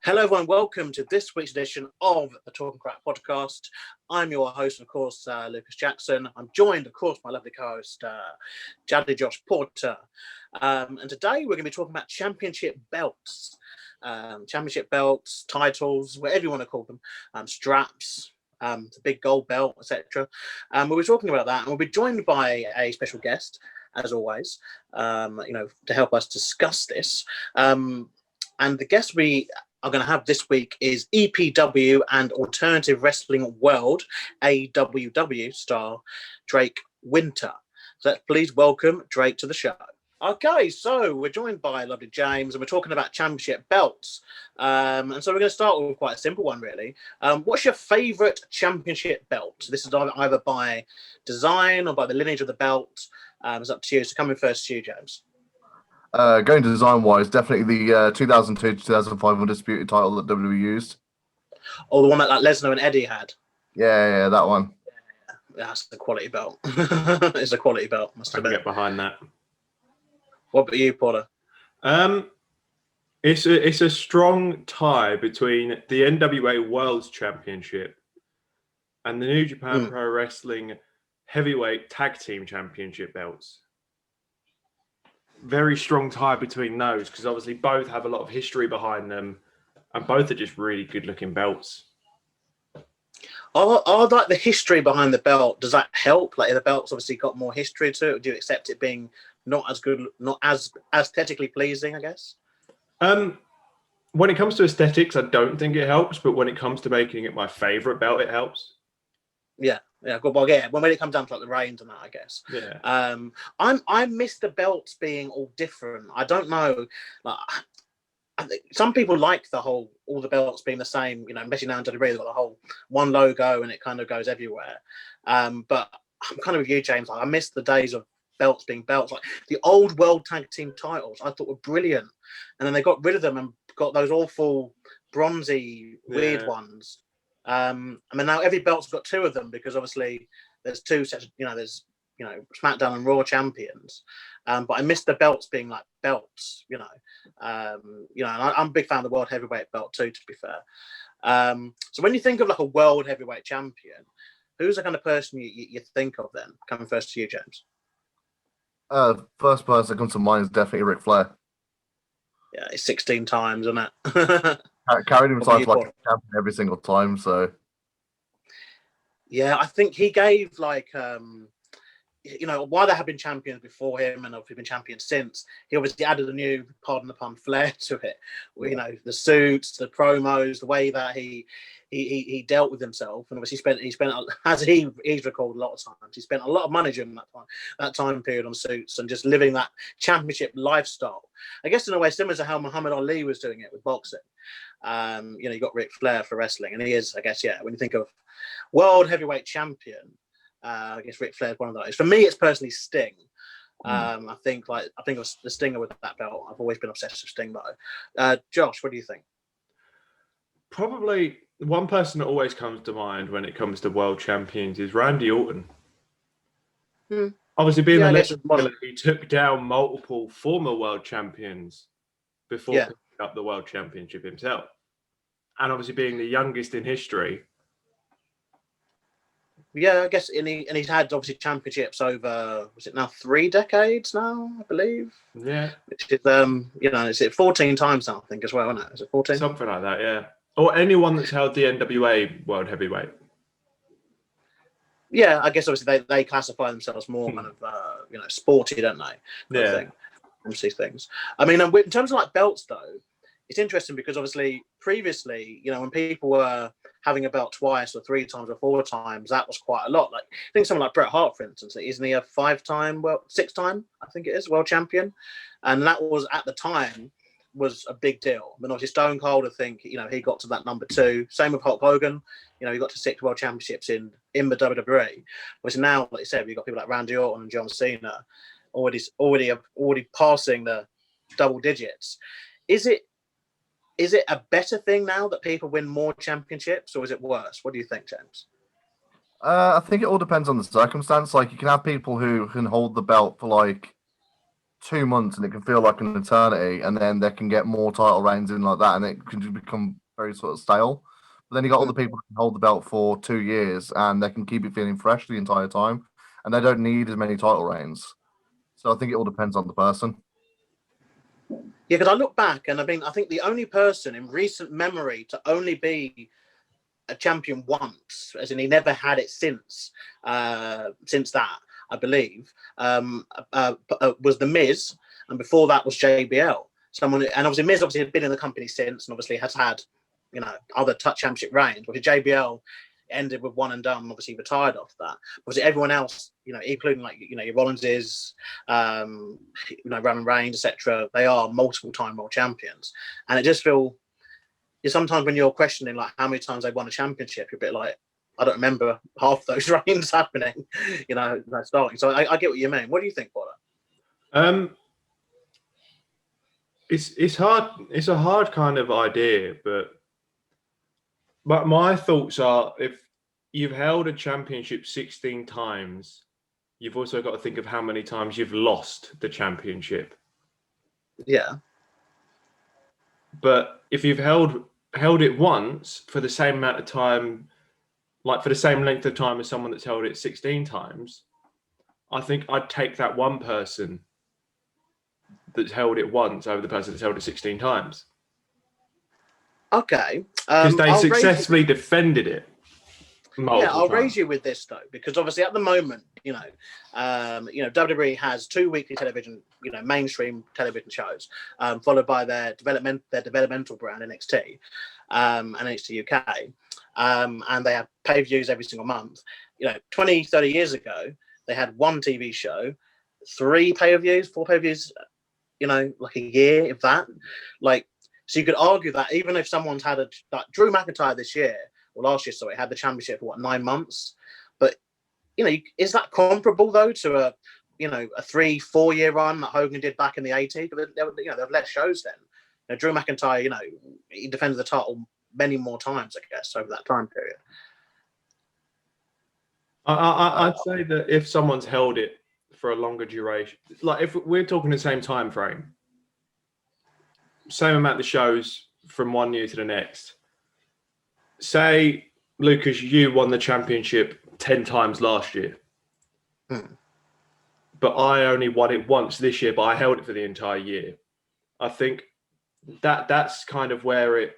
Hello, everyone. Welcome to this week's edition of the Talking Crap podcast. I'm your host, of course, Lucas Jackson. I'm joined, of course, by my lovely co-host, Jadley Josh Porter. And today we're going to be talking about championship belts, titles, whatever you want to call them, straps, the big gold belt, etc. We'll be talking about that, and we'll be joined by a special guest, as always, to help us discuss this. And the guest we are going to have this week is EPW and Alternative Wrestling World, AWW star Drake Wynter. So let's please welcome Drake to the show. Okay, so we're joined by lovely James, and we're talking about championship belts. And so we're going to start with quite a simple one, really. What's your favourite championship belt? This is either by design or by the lineage of the belt. It's up to you. So coming first to you, James. Going design-wise, definitely the 2002-2005 Undisputed title that WWE used. Oh, the one that Lesnar and Eddie had? Yeah, that one. Yeah, that's a quality belt. It's a quality belt, I can get behind that. What about you, Porter? It's a strong tie between the NWA World Championship and the New Japan Pro Wrestling Heavyweight Tag Team Championship belts. Very strong tie between those because obviously both have a lot of history behind them and both are just really good looking belts. Are like the history behind the belt, does that help? Like the belt's obviously got more history to it, or do you accept it being not as good, not as aesthetically pleasing, I guess? When it comes to aesthetics, I don't think it helps, but when it comes to making it my favorite belt, it helps. Yeah, good. Well, yeah. When it comes down to like the reigns and that, I guess. Yeah. I miss the belts being all different. I don't know. Like, I think some people like all the belts being the same. You know, especially now in WWE, they've got the whole one logo and it kind of goes everywhere. But I'm kind of with you, James. Like, I miss the days of belts being belts. Like the old World Tag Team titles, I thought were brilliant, and then they got rid of them and got those awful bronzy weird ones. I mean, now every belt's got two of them because obviously there's two sets. There's SmackDown and Raw champions. But I miss the belts being like belts. And I'm a big fan of the World Heavyweight belt too. To be fair, so when you think of like a World Heavyweight champion, who's the kind of person you think of then? Coming first to you, James. First person that comes to mind is definitely Ric Flair. Yeah, it's 16 times, isn't it? Carried himself like a champion every single time. So, yeah, I think he gave while there have been champions before him and obviously been champions since, he obviously added a new, pardon the pun, flair to it. The suits, the promos, the way that he dealt with himself, and obviously he spent as he's recalled a lot of times, he spent a lot of money during that time period on suits and just living that championship lifestyle. I guess in a way similar to how Muhammad Ali was doing it with boxing. You got Ric Flair for wrestling, and he is, I guess, when you think of World Heavyweight Champion, I guess Ric Flair is one of those. For me, it's personally Sting. I think of the Stinger with that belt. I've always been obsessed with Sting, though. Josh, what do you think? Probably one person that always comes to mind when it comes to world champions is Randy Orton. Obviously, being the legend, he took down multiple former world champions before picking up the world championship himself. And obviously being the youngest in history. Yeah, I guess, and he's had obviously championships over, was it now 3 decades now, I believe? Yeah. Which is, it's 14 times now, I think, as well, isn't it? Is it 14? Something like that, yeah. Or anyone that's held the NWA World Heavyweight. Yeah, I guess obviously they classify themselves more kind of, sporty, don't they? Yeah. Obviously things. I mean, in terms of like belts, though, it's interesting because obviously previously, when people were having a belt twice or 3 times or 4 times, that was quite a lot. Like I think someone like Bret Hart, for instance, isn't he a 5-time, 6-time, I think it is, world champion? And that was at the time was a big deal. I mean, obviously Stone Cold, I think, he got to that number 2. Same with Hulk Hogan. He got to 6 world championships in the WWE. Whereas now, like you said, you've got people like Randy Orton and John Cena already passing the double digits. Is it a better thing now that people win more championships, or is it worse? What do you think, James? I think it all depends on the circumstance. Like, you can have people who can hold the belt for like 2 months and it can feel like an eternity, and then they can get more title reigns in like that, and it can just become very sort of stale. But then you got other people who can hold the belt for 2 years and they can keep it feeling fresh the entire time, and they don't need as many title reigns. So I think it all depends on the person. Yeah, because I look back and I think the only person in recent memory to only be a champion once, as in he never had it since that, I believe, was The Miz, and before that was JBL. And obviously Miz obviously had been in the company since, and obviously has had, other championship reigns. But JBL ended with one and done, obviously retired off that. Obviously everyone else, including like, your Rollinses, Roman Reigns, etc., they are multiple time world champions. And it just feels, sometimes when you're questioning like how many times they won a championship, you're a bit like, I don't remember half those reigns happening, starting. So I get what you mean. What do you think, Potter? It's hard. It's a hard kind of idea, but my thoughts are, if you've held a championship 16 times, you've also got to think of how many times you've lost the championship. Yeah. But if you've held it once for the same amount of time, like for the same length of time as someone that's held it 16 times, I think I'd take that one person that's held it once over the person that's held it 16 times. Okay. Because they successfully defended it. I'll raise you with this though, because obviously at the moment, WWE has 2 weekly television, mainstream television shows, followed by their developmental brand NXT, and NXT UK, and they have pay-per-views every single month. 20, 30 years ago, they had 1 TV show, 3 pay-per-views, 4 pay-per-views, like a year, if that. Like, so you could argue that even if someone's had like Drew McIntyre this year, or last year, sorry, had the championship for 9 months. But, is that comparable though to a 3-4 year run that Hogan did back in the 80s? But there were less shows then. Drew McIntyre, he defended the title many more times, I guess, over that time period. I'd say that if someone's held it for a longer duration, like if we're talking the same time frame, same amount of shows from 1 year to the next. Say, Lucas, you won the championship 10 times last year. But I only won it once this year, but I held it for the entire year. I think that's kind of where it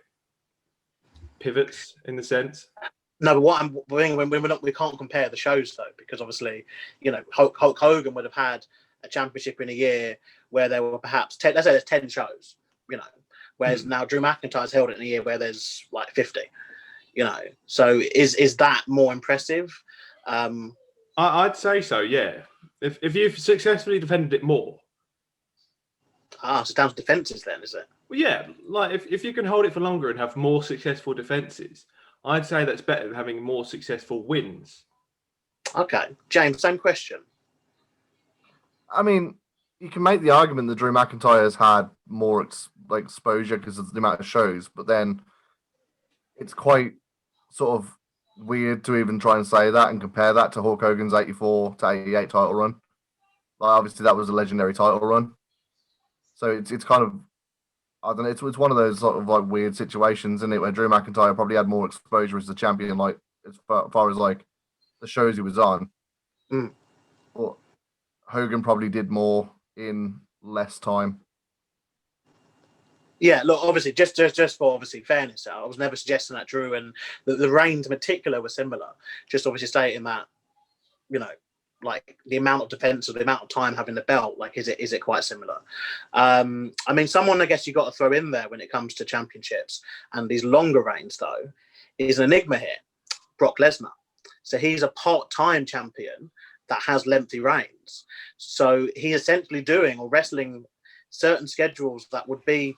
pivots in the sense. No, but what I'm saying, we can't compare the shows though, because obviously, Hulk Hogan would have had a championship in a year where there were perhaps 10, let's say there's 10 shows, whereas now Drew McIntyre's held it in a year where there's like 50. So is that more impressive? I'd say so, yeah. If you've successfully defended it more. So it's down to defenses then, is it? Well, yeah, like if you can hold it for longer and have more successful defenses, I'd say that's better than having more successful wins. Okay. James, same question. I mean, you can make the argument that Drew McIntyre has had more exposure because of the amount of shows, but then it's quite sort of weird to even try and say that and compare that to Hulk Hogan's 84 to 88 title run. Like, obviously, that was a legendary title run. So it's kind of, I don't know, it's one of those sort of like weird situations, isn't it, where Drew McIntyre probably had more exposure as the champion, like as far as like the shows he was on. But Hogan probably did more in less time. Yeah, look, obviously, just for obviously fairness, I was never suggesting that Drew and the reigns in particular were similar. Just obviously stating that, like the amount of defense or the amount of time having the belt, like is it quite similar? I mean, someone I guess you got to throw in there when it comes to championships and these longer reigns though is an enigma here, Brock Lesnar. So he's a part-time champion that has lengthy reigns. So he's essentially doing or wrestling certain schedules that would be,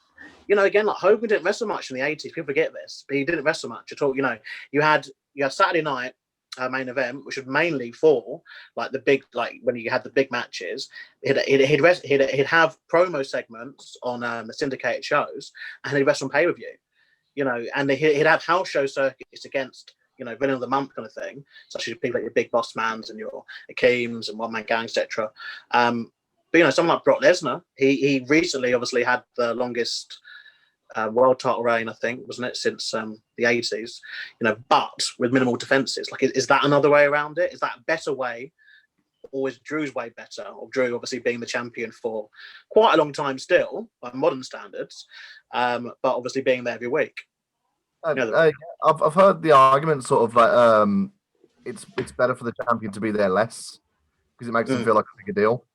again, like Hogan didn't wrestle much in the 80s. People forget this, but he didn't wrestle much at all. You had Saturday night main event, which was mainly for like the big, like when you had the big matches. He'd have promo segments on the syndicated shows, and he'd wrestle on pay-per-view. And he'd have house show circuits against villain of the month kind of thing, such as people like your Big Boss Mans and your Akeems and One Man Gang, etc. But someone like Brock Lesnar, he recently obviously had the longest world title reign, I think, wasn't it, since the 80s? But with minimal defenses. Like, is that another way around it? Is that a better way, or is Drew's way better? Or Drew obviously being the champion for quite a long time still, by modern standards, but obviously being there every week. I've heard the argument sort of like it's better for the champion to be there less because it makes them feel like a bigger deal,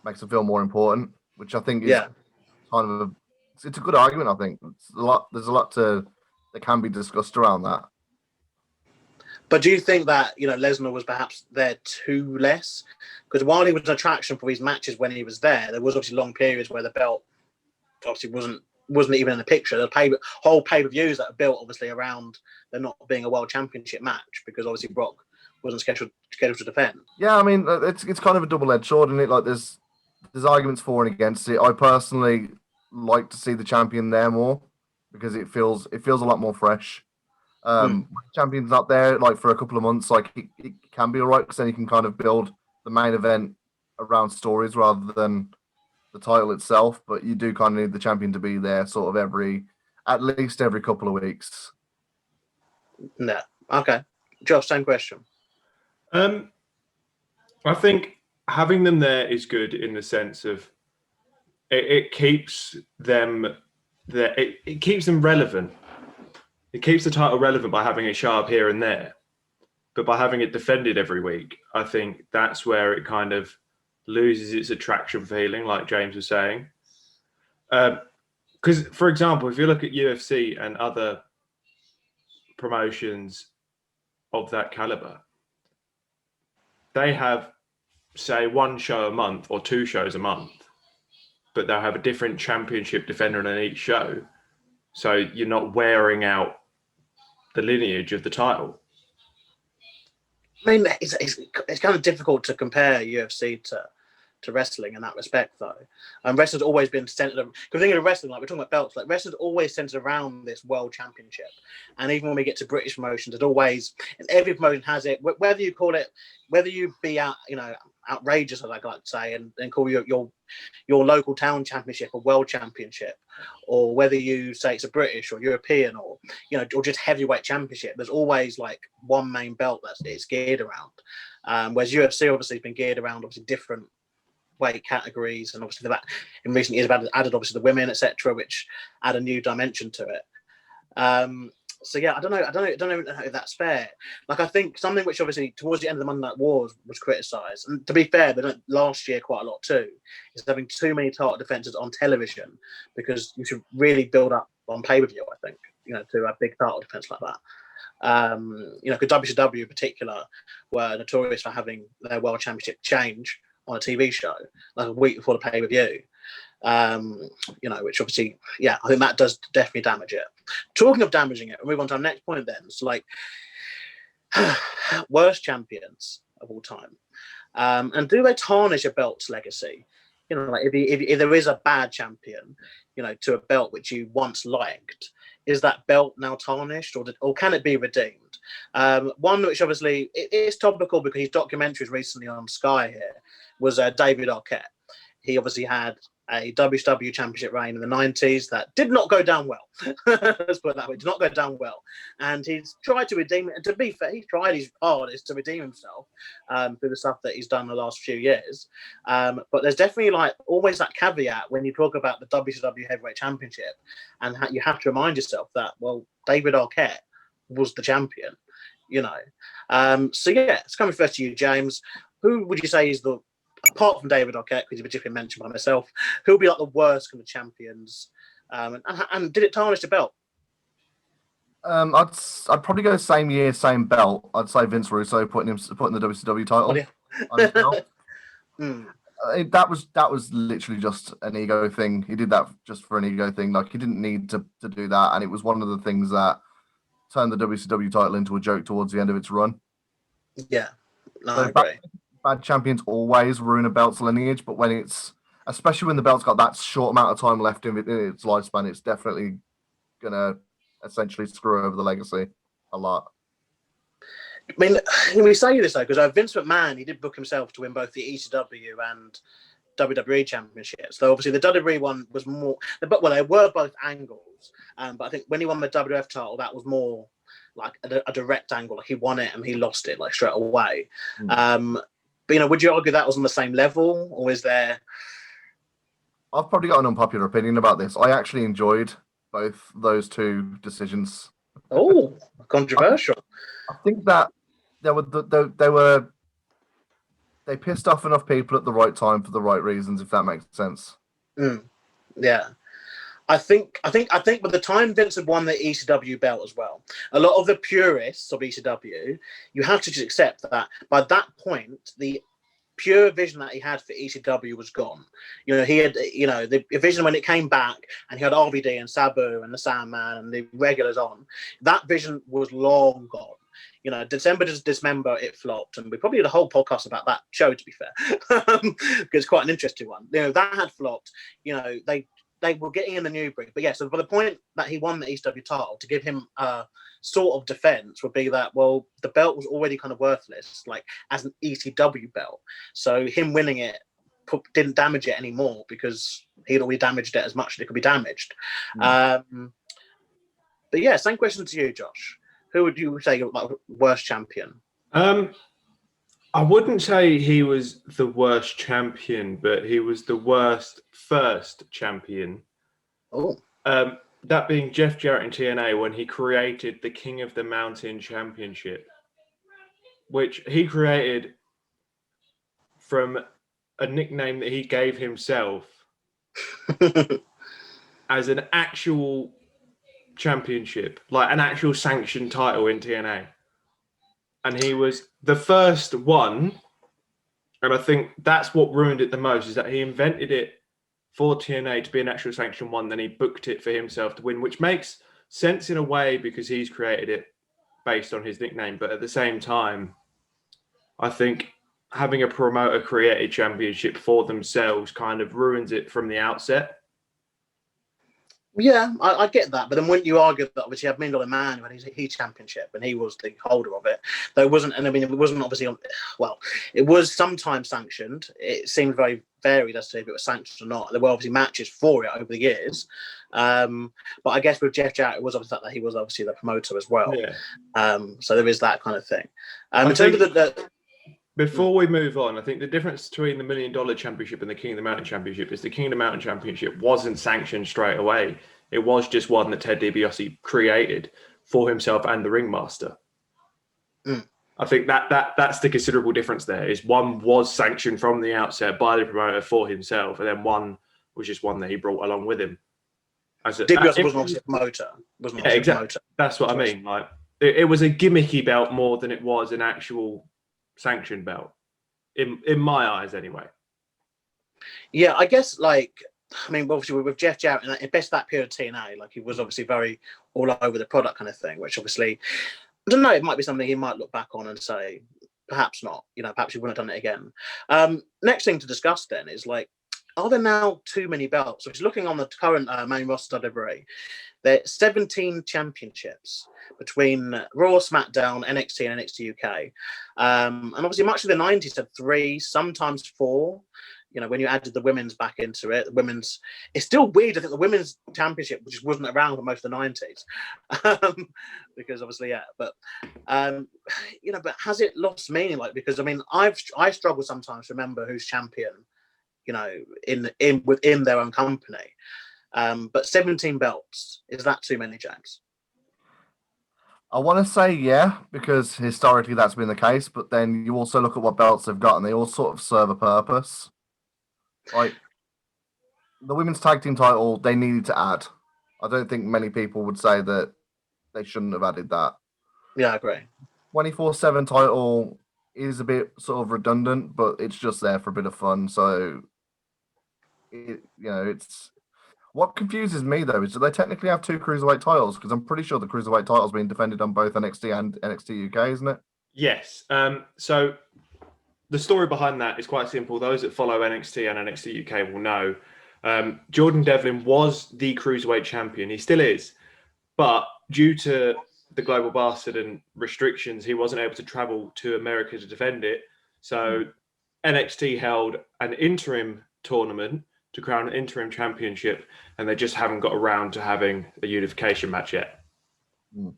makes them feel more important, which I think is kind of it's a good argument. I think there's a lot that can be discussed around that. But do you think that Lesnar was perhaps there too less? Because while he was an attraction for his matches when he was there was obviously long periods where the belt obviously wasn't even in the picture. The whole pay-per-views that are built obviously around there not being a world championship match because obviously Brock wasn't scheduled to defend. Yeah, I mean it's kind of a double-edged sword, isn't it? Like there's arguments for and against it. I personally like to see the champion there more because it feels a lot more fresh. Champion's not there like for a couple of months, like it can be all right because then you can kind of build the main event around stories rather than the title itself. But you do kind of need the champion to be there sort of at least every couple of weeks. No. Okay. Josh, same question. I think having them there is good in the sense of it keeps them there. It keeps them relevant. It keeps the title relevant by having it show up here and there. But by having it defended every week, I think that's where it kind of loses its attraction feeling, like James was saying. Because, for example, if you look at UFC and other promotions of that caliber, they have, say, one show a month or two shows a month, but they'll have a different championship defender on each show. So you're not wearing out the lineage of the title. I mean, it's kind of difficult to compare UFC to wrestling in that respect, though. Wrestling's always been centered. Because thinking of wrestling, like we're talking about belts, like wrestling's always centered around this world championship. And even when we get to British promotions, it always, and every promotion has it. Whether you call it, whether you be outrageous, as I like to say, and call your local town championship a world championship, or whether you say it's a British or European or or just heavyweight championship, there's always like one main belt that it's geared around. Whereas UFC obviously has been geared around obviously different weight categories, and obviously that in recent years have added obviously the women, etc., which add a new dimension to it. So yeah, I don't know if that's fair. Like I think something which obviously towards the end of the Monday Night Wars was criticised, and to be fair, they done last year quite a lot too, is having too many title defences on television, because you should really build up on pay-per-view, I think, to a big title defence like that. Because WCW in particular were notorious for having their world championship change on a TV show like a week before the pay-per-view. Which obviously, I think that does definitely damage it. Talking of damaging it, we'll move on to our next point then. So, like, worst champions of all time. And do they tarnish a belt's legacy? Like if there is a bad champion, to a belt which you once liked, is that belt now tarnished, or can it be redeemed? One which obviously it's topical because his documentary recently on Sky here was David Arquette. He obviously had a WCW championship reign in the 90s that did not go down well. Let's put it that way, did not go down well. And he's tried to redeem it. And to be fair, he's tried his hardest to redeem himself through the stuff that he's done the last few years. But there's definitely like always that caveat when you talk about the WCW Heavyweight Championship, and you have to remind yourself that, well, David Arquette was the champion, So yeah, it's coming first to you, James. Who would you say is apart from David Arquette, because he was particularly mentioned by myself, who would be like the worst kind of champions? And did it tarnish the belt? I'd probably go same year, same belt. I'd say Vince Russo putting the WCW title on his belt. That was literally just an ego thing. He did that just for an ego thing. Like he didn't need to do that, and it was one of the things that turned the WCW title into a joke towards the end of its run. Yeah, no, so I agree. Bad champions always ruin a belt's lineage, but especially when the belt's got that short amount of time left in its lifespan, it's definitely gonna essentially screw over the legacy a lot. I mean, we say this though because Vince McMahon, he did book himself to win both the ECW and WWE championships. So obviously the WWE one was more, but well, they were both angles. But I think when he won the WWF title, that was more like a direct angle. Like he won it and he lost it like straight away. But would you argue that was on the same level, or is there? I've probably got an unpopular opinion about this. I actually enjoyed both those two decisions. Oh, controversial. I think that they pissed off enough people at the right time for the right reasons, if that makes sense. Yeah. I think by the time Vince had won the ECW belt as well, a lot of the purists of ECW, you have to just accept that by that point, the pure vision that he had for ECW was gone. He had, the vision when it came back and he had RVD and Sabu and the Sandman and the regulars on, that vision was long gone. December to Dismember, it flopped, and we probably did a whole podcast about that show, to be fair, because it's quite an interesting one. That had flopped. They were getting in the new breed, but yeah. So by the point that he won the ECW title, to give him a sort of defense would be that, well, the belt was already kind of worthless, like as an ECW belt. So him winning it didn't damage it anymore because he'd already damaged it as much as it could be damaged. But yeah, same question to you, Josh. Who would you say like worst champion? I wouldn't say he was the worst champion, but he was the worst first champion. Oh. That being Jeff Jarrett in TNA when he created the King of the Mountain Championship, which he created from a nickname that he gave himself as an actual championship, like an actual sanctioned title in TNA. And he was the first one, and I think that's what ruined it the most, is that he invented it for TNA to be an actual sanctioned one, then he booked it for himself to win, which makes sense in a way because he's created it based on his nickname. But at the same time, I think having a promoter create a championship for themselves kind of ruins it from the outset. Yeah, I get that, but then wouldn't you argue that obviously you have $1 Million Man when he championship and he was the holder of it? Though it wasn't, and I mean it wasn't obviously it was sometimes sanctioned. It seemed very varied as to if it was sanctioned or not. There were obviously matches for it over the years, but I guess with Jeff Jarrett, it was obviously that he was obviously the promoter as well. Yeah. So there is that kind of thing. In terms of before we move on, I think the difference between the $1 Million Championship and the King of the Mountain Championship is the King of the Mountain Championship wasn't sanctioned straight away. It was just one that Ted DiBiase created for himself and the ringmaster. I think that's the considerable difference there, is one was sanctioned from the outset by the promoter for himself, and then one was just one that he brought along with him. DiBiase wasn't obviously a promoter. Exactly. That's what I mean. Like it was a gimmicky belt more than it was an actual sanctioned belt, in my eyes anyway. Yeah, I guess obviously with Jeff Jarrett in best that period of TNA, like he was obviously very all over the product kind of thing, which obviously I don't know, it might be something he might look back on and say perhaps not, perhaps he wouldn't have done it again. Next thing to discuss then is are there now too many belts? So if you're looking on the current main roster WWE, there are 17 championships between Raw, SmackDown, NXT, and NXT UK. And obviously much of the 90s had 3, sometimes 4. When you added the women's back into it, it's still weird. I think the women's championship, which wasn't around for most of the 90s, because obviously, yeah. But but has it lost meaning? Because I mean, I struggle sometimes to remember who's champion, within their own company. But 17 belts, is that too many, James? I want to say yeah, because historically that's been the case. But then you also look at what belts they've got, and they all sort of serve a purpose. Like the women's tag team title, they needed to add. I don't think many people would say that they shouldn't have added that. Yeah, I agree. 24/7 title is a bit sort of redundant, but it's just there for a bit of fun. So, it's what confuses me though is do they technically have 2 cruiserweight titles? Because I'm pretty sure the cruiserweight title's being defended on both NXT and NXT UK, isn't it? Yes. So the story behind that is quite simple. Those that follow NXT and NXT UK will know. Jordan Devlin was the cruiserweight champion. He still is. But due to the global bastard and restrictions, he wasn't able to travel to America to defend it. So NXT held an interim tournament to crown an interim championship, and they just haven't got around to having a unification match yet. Mm.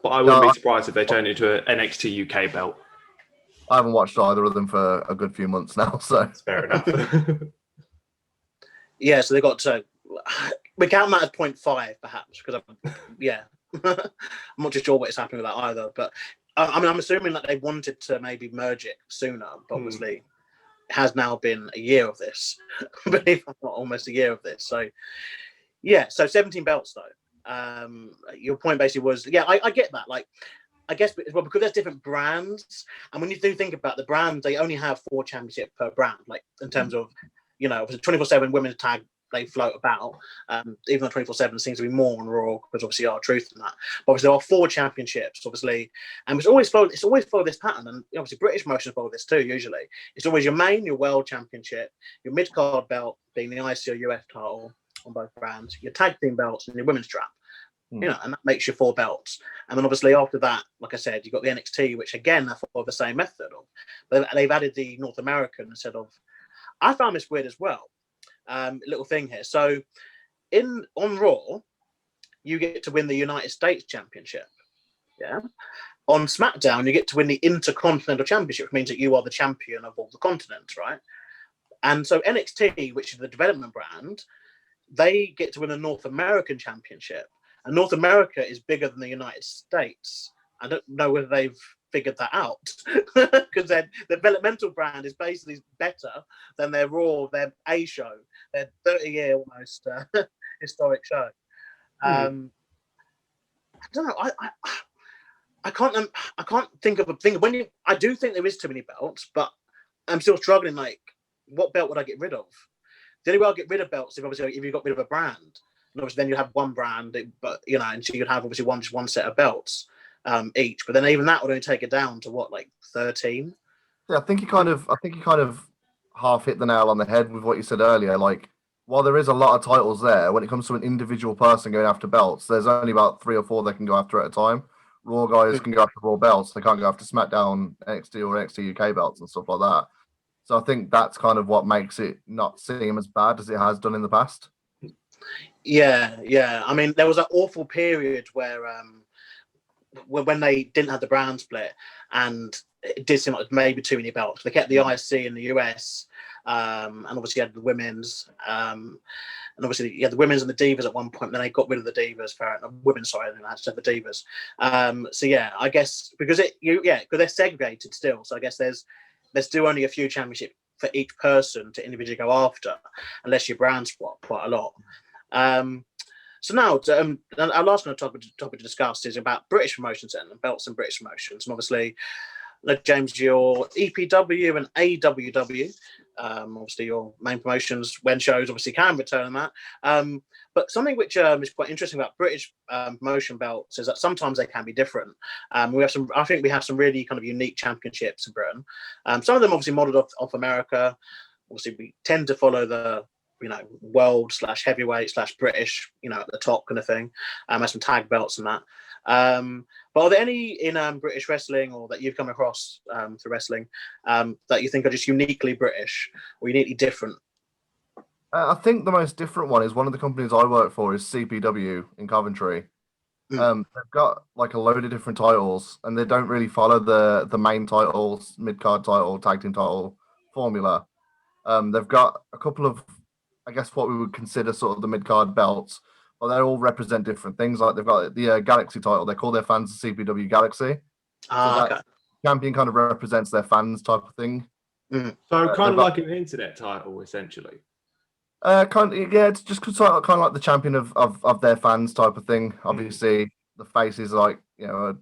But I wouldn't be surprised if they turned it into an NXT UK belt. I haven't watched either of them for a good few months now, so That's fair enough. Yeah, so they got we count that as 0.5 perhaps because I'm not too sure what is happening with that either. But I mean, I'm assuming that they wanted to maybe merge it sooner, but obviously it has now been a year of this. Believe it or not, almost a year of this. So yeah, so 17 belts though. Your point basically was, I get that. Like, I guess because there's different brands, and when you do think about the brands, they only have 4 championships per brand. Like in terms of, 24/7 women's tag, they float about. Even though 24/7 seems to be more on Raw because obviously R-Truth and that. But obviously there are 4 championships, obviously, and it's always followed this pattern. And obviously British promotions follow this too. Usually, it's always your main, your world championship, your mid card belt being the IC or US title on both brands, your tag team belts, and your women's strap. And that makes you 4 belts. And then obviously after that, like I said, you've got the NXT, which again, they follow the same method of. But they've added the North American instead of. I found this weird as well. Little thing here. So on Raw, you get to win the United States Championship. Yeah. On SmackDown, you get to win the Intercontinental Championship, which means that you are the champion of all the continents, right? And so NXT, which is the development brand, they get to win the North American Championship. And North America is bigger than the United States. I don't know whether they've figured that out because their developmental brand is basically better than their Raw, their A show, their 30-year almost historic show. I don't know. I can't think of a thing. I do think there is too many belts, but I'm still struggling. Like, what belt would I get rid of? The only way I'll get rid of belts if you got rid of a brand. And obviously then you have one brand, but and so you'd have obviously one set of belts each. But then even that would only take it down to what, like 13? Yeah, I think you kind of half hit the nail on the head with what you said earlier. Like, while there is a lot of titles there, when it comes to an individual person going after belts, there's only about 3 or 4 they can go after at a time. Raw guys can go after Raw belts. They can't go after SmackDown, NXT, or NXT UK belts and stuff like that. So I think that's kind of what makes it not seem as bad as it has done in the past. Yeah. I mean, there was an awful period where when they didn't have the brand split, and it did seem like maybe too many belts. They kept the IC in the US, and obviously you had the women's, and obviously you had the women's and the divas at one point. Then they got rid of the divas for women's. Sorry, and then I had to have the divas. So yeah, I guess because they're segregated still. So I guess there's still only a few championships for each person to individually go after, unless you brand swap quite a lot. So now, our last topic to discuss is about British promotions and belts and British promotions. And obviously, James, your EPW and AWW, obviously your main promotions when shows obviously can return on that. But something which is quite interesting about British promotion belts is that sometimes they can be different. I think we have some really kind of unique championships in Britain. Some of them obviously modelled off America. Obviously, we tend to follow the world / heavyweight / British, at the top kind of thing. Has some tag belts and that. But are there any in British wrestling or that you've come across through wrestling that you think are just uniquely British or uniquely different? I think the most different one is one of the companies I work for is CPW in Coventry. They've got like a load of different titles, and they don't really follow the main titles, mid-card title, tag team title formula. They've got a couple of, I guess, what we would consider sort of the mid-card belts, but they all represent different things. Like they've got the Galaxy title. They call their fans the CPW Galaxy. So that champion kind of represents their fans type of thing. So kind of like an internet title, essentially. It's just kind of like the champion of their fans type of thing. Obviously, the face is like,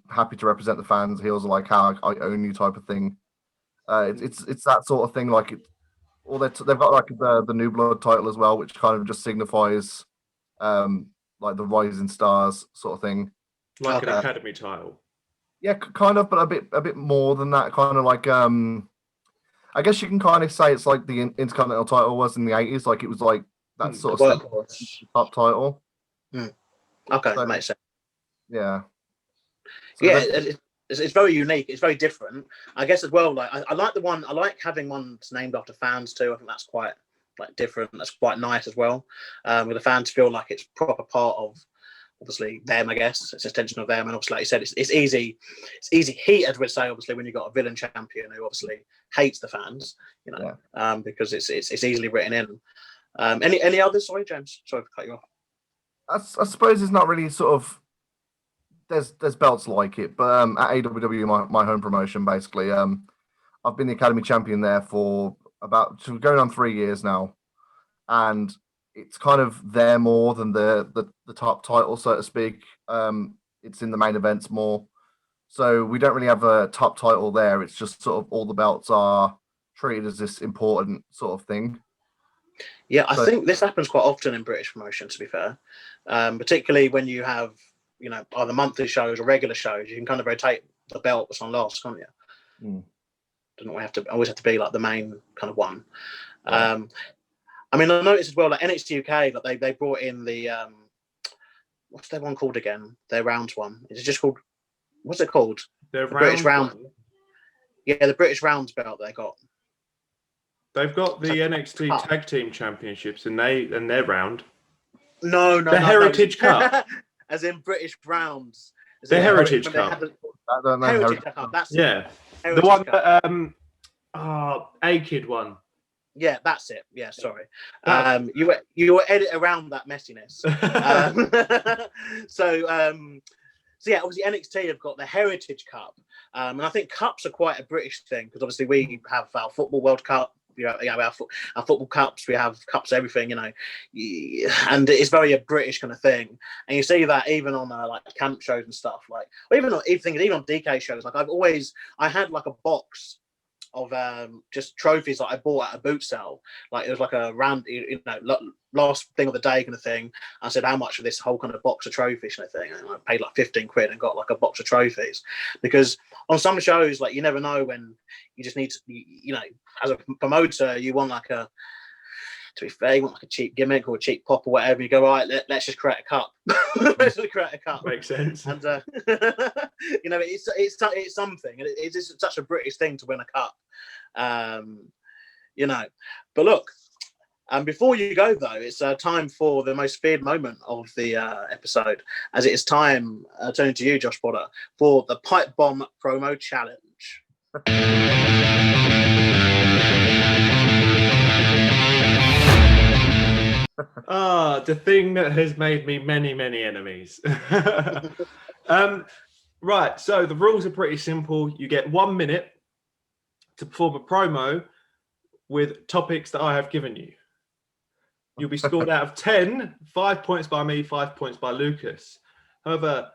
happy to represent the fans. Heels are like, how I own you type of thing. It's that sort of thing. Like they've got like the New Blood title as well, which kind of just signifies like the rising stars sort of thing. Like an academy title. Yeah, kind of, but a bit more than that. Kind of like I guess you can kind of say it's like the Intercontinental title was in the 80s. Like it was like that sort of top title. Okay, that makes sense. Yeah. So it's very unique. It's very different. I guess as well. Like I like the one. I like having ones named after fans too. I think that's quite like different. That's quite nice as well. With the fans feel like it's proper part of obviously them. I guess it's an extension of them. And obviously, like you said, it's easy. It's easy heated. Would say obviously when you've got a villain champion who obviously hates the fans. You know, because it's easily written in. Any others? Sorry, James. Sorry for cutting you off. I suppose it's not really sort of. There's belts like it, but at AWW, my home promotion, basically, I've been the Academy champion there for going on 3 years now, and it's kind of there more than the top title, so to speak. It's in the main events more, so we don't really have a top title there. It's just sort of all the belts are treated as this important sort of thing. Yeah, I think this happens quite often in British promotion, to be fair, particularly when you have, you know, either monthly shows or regular shows. You can kind of rotate the belt that's on last, can't you? Doesn't always have to be like the main kind of one. Yeah. I mean, I noticed as well, like NXT UK, like they brought in the what's their one called again? Their rounds one. Is it just called? What's it called? The British round. Yeah, the British rounds belt they got. They've got the NXT Tag Team Championships, and they're round. No, the Heritage Cup. As in British rounds. The Heritage Cup. I don't know. Heritage Cup. That's yeah. Heritage the one Cup. that A-Kid won. Yeah, that's it. Yeah, sorry. You were edit around that messiness. So yeah, obviously NXT have got the Heritage Cup, and I think cups are quite a British thing because obviously we have our Football World Cup. You know, our football cups, we have cups, everything, you know, and it's very a British kind of thing. And you see that even on like camp shows and stuff, like, or even on DK shows. Like I had like a box of just trophies that I bought at a boot sale. Like it was like a round, you know, last thing of the day kind of thing. I said, how much for this whole kind of box of trophies kind of thing? And I paid like 15 quid and got like a box of trophies. Because on some shows, like you never know when you just need to, you know, as a promoter, you want like to be fair, you want like a cheap gimmick or a cheap pop or whatever. You go, all right, let's just create a cup. Let's just create a cup. Makes sense. And you know, it's something. It's just such a British thing to win a cup. You know, but look. Before you go though, it's time for the most feared moment of the episode, as it is time, turning to you, Josh Potter, for the Pipe Bomb promo challenge. The thing that has made me many, many enemies. Right, so the rules are pretty simple. You get 1 minute to perform a promo with topics that I have given you. You'll be scored out of 10, 5 points by me, 5 points by Lucas. However,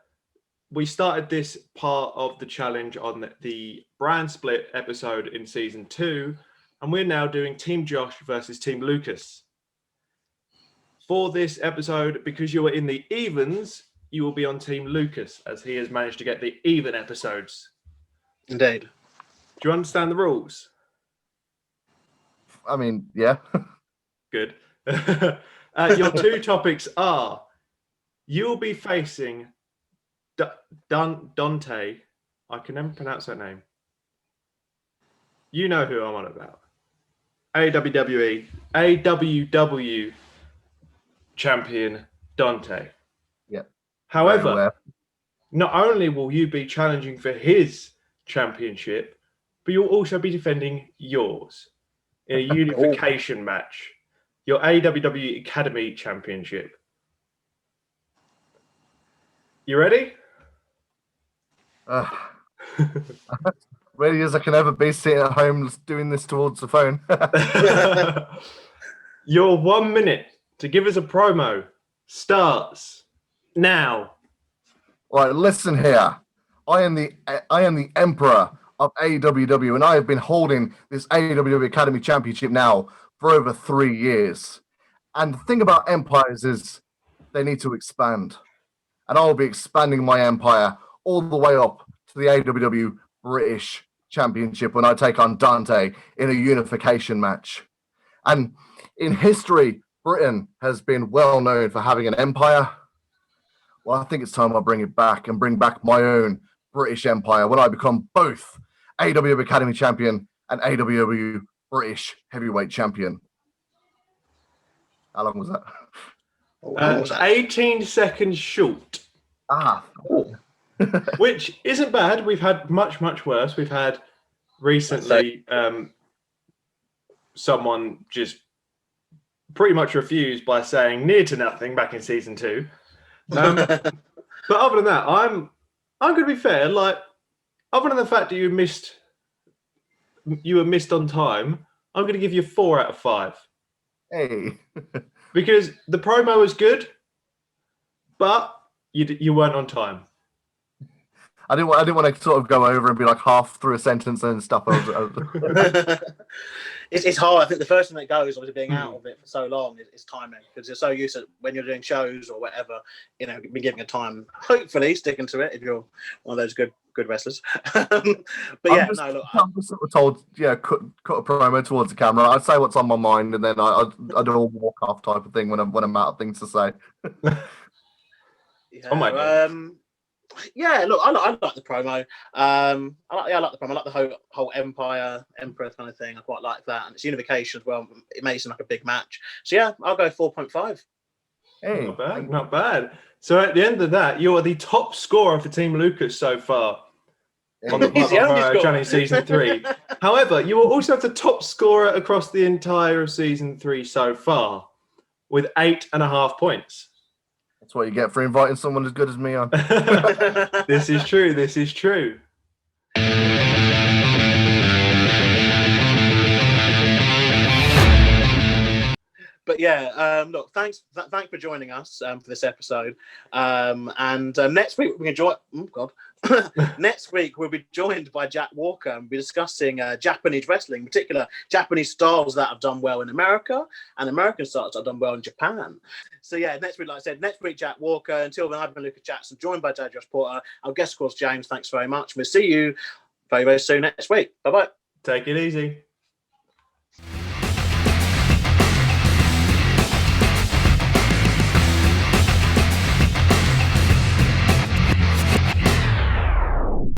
we started this part of the challenge on the brand split episode in season 2, and we're now doing Team Josh versus Team Lucas. For this episode, because you are in the evens, you will be on Team Lucas, as he has managed to get the even episodes. Indeed. Do you understand the rules? I mean, yeah. Good. Your two topics are, you'll be facing Dante. I can never pronounce that name. You know who I'm on about. AWW champion Dante. Yeah. However, not only will you be challenging for his championship, but you'll also be defending yours in a unification match. Your AWW Academy Championship. You ready? Ready as I can ever be, sitting at home doing this towards the phone. Your 1 minute to give us a promo starts now. All right, listen here. I am the emperor of AWW, and I have been holding this AWW Academy Championship now for over 3 years. And the thing about empires is they need to expand. And I'll be expanding my empire all the way up to the AWW British Championship when I take on Dante in a unification match. And in history, Britain has been well known for having an empire. Well, I think it's time I bring it back and bring back my own British Empire when I become both AW Academy champion and AW British heavyweight champion. How long was that? How was that? 18 seconds short, which isn't bad. We've had much worse. We've had recently someone just pretty much refused by saying near to nothing back in season 2. But other than that, I'm going to be fair. Like, other than the fact that you were missed on time, I'm going to give you 4 out of 5. Hey. Because the promo was good, but you weren't on time. I didn't want to sort of go over and be like half through a sentence and stuff. It's hard. I think the first thing that goes, obviously, being out of it for so long is timing, because you're so used to when you're doing shows or whatever, you know, be giving a time. Hopefully, sticking to it if you're one of those good wrestlers. But yeah, I'm just sort of told, cut a promo towards the camera. I'd say what's on my mind, and then I do a walk off type of thing when I'm out of things to say. Oh my God. Yeah, look, I like the promo. I like the promo. I like the whole Emperor kind of thing. I quite like that, and it's unification as well. It makes it like a big match. So yeah, I'll go 4.5. Hey, not bad. So at the end of that, you are the top scorer for Team Lucas so far on the Johnny season 3. However, you will also have the top scorer across the entire of season 3 so far with 8.5 points. That's what you get for inviting someone as good as me on. This is true. This is true. But yeah, look, thanks for joining us for this episode. And next week we enjoy. Oh God. Next week we'll be joined by Jack Walker and we'll be discussing Japanese wrestling, in particular Japanese styles that have done well in America and American styles that have done well in Japan. So yeah, next week, like I said, next week Jack Walker. Until then, I've been Lucas Jackson, joined by Dad Josh Porter. Our guest, of course, James. Thanks very much. We'll see you very, very soon next week. Bye-bye. Take it easy.